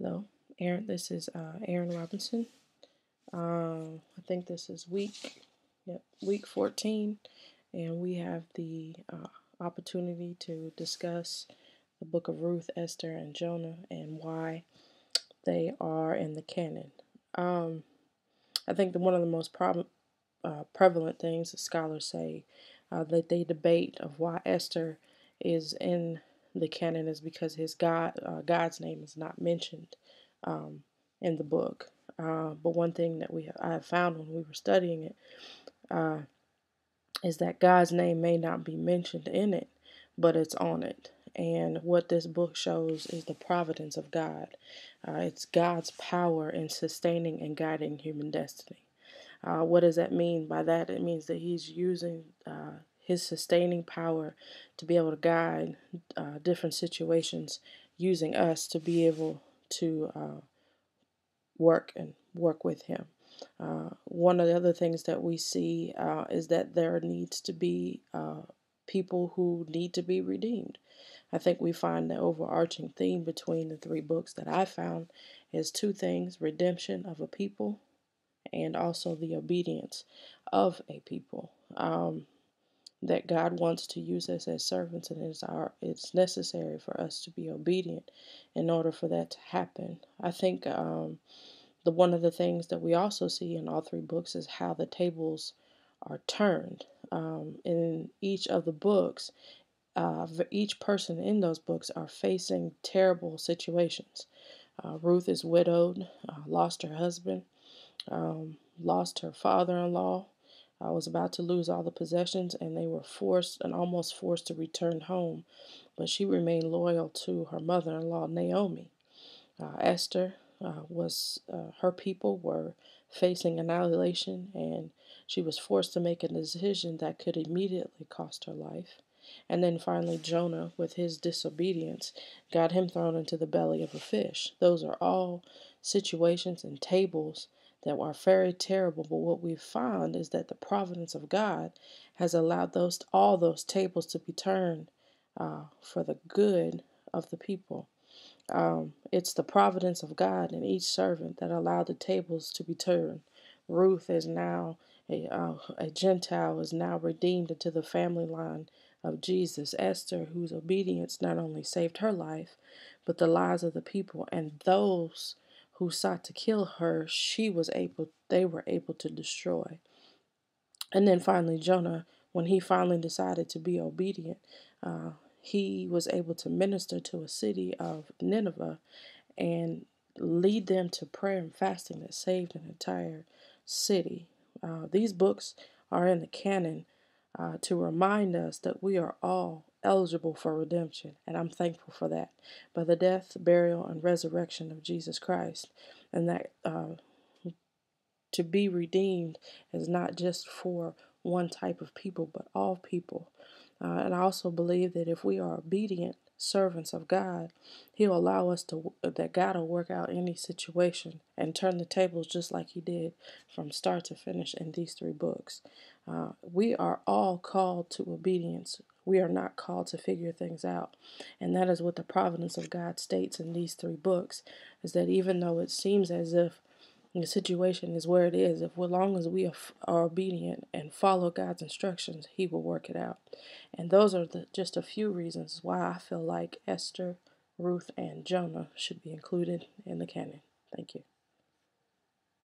Hello, Aaron. This is Aaron Robinson. I think this is week 14, and we have the opportunity to discuss the book of Ruth, Esther, and Jonah, and why they are in the canon. Um, I think that one of the most prevalent things that scholars say that they debate of why Esther is in the canon is because God's name is not mentioned um, in the book. But one thing that I have found when we were studying it uh, is that God's name may not be mentioned in it, but it's on it. And what this book shows is the providence of God. It's God's power in sustaining and guiding human destiny. What does that mean by that? It means that He's using His sustaining power to be able to guide different situations, using us to be able to work with Him. One of the other things that we see is that there needs to be people who need to be redeemed. I think we find the overarching theme between the three books that I found is two things: redemption of a people and also the obedience of a people. That God wants to use us as servants, and it's necessary for us to be obedient in order for that to happen. I think the one of the things that we also see in all three books is how the tables are turned. In each of the books, each person in those books are facing terrible situations. Ruth is widowed, lost her husband, lost her father-in-law, was about to lose all the possessions, and they were almost forced to return home. But she remained loyal to her mother-in-law, Naomi. Esther her people were facing annihilation, and she was forced to make a decision that could immediately cost her life. And then finally, Jonah, with his disobedience, got him thrown into the belly of a fish. Those are all situations and tables that are very terrible. But what we've found is that the providence of God has allowed all those tables to be turned for the good of the people. It's the providence of God in each servant that allowed the tables to be turned. Ruth is now a Gentile, is now redeemed into the family line of Jesus. Esther, whose obedience not only saved her life, but the lives of the people, and those who sought to kill her, they were able to destroy. And then finally, Jonah, when he finally decided to be obedient, he was able to minister to a city of Nineveh and lead them to prayer and fasting that saved an entire city. These books are in the canon to remind us that we are all eligible for redemption, and I'm thankful for that, by the death, burial, and resurrection of Jesus Christ, and that to be redeemed is not just for one type of people, but all people. And I also believe that if we are obedient servants of God, He'll allow us that God will work out any situation and turn the tables just like He did from start to finish in these three books. We are all called to obedience. We are not called to figure things out. And that is what the providence of God states in these three books, is that even though it seems as if the situation is where it is, if as long as we are obedient and follow God's instructions, He will work it out. And those are just a few reasons why I feel like Esther, Ruth, and Jonah should be included in the canon. Thank you.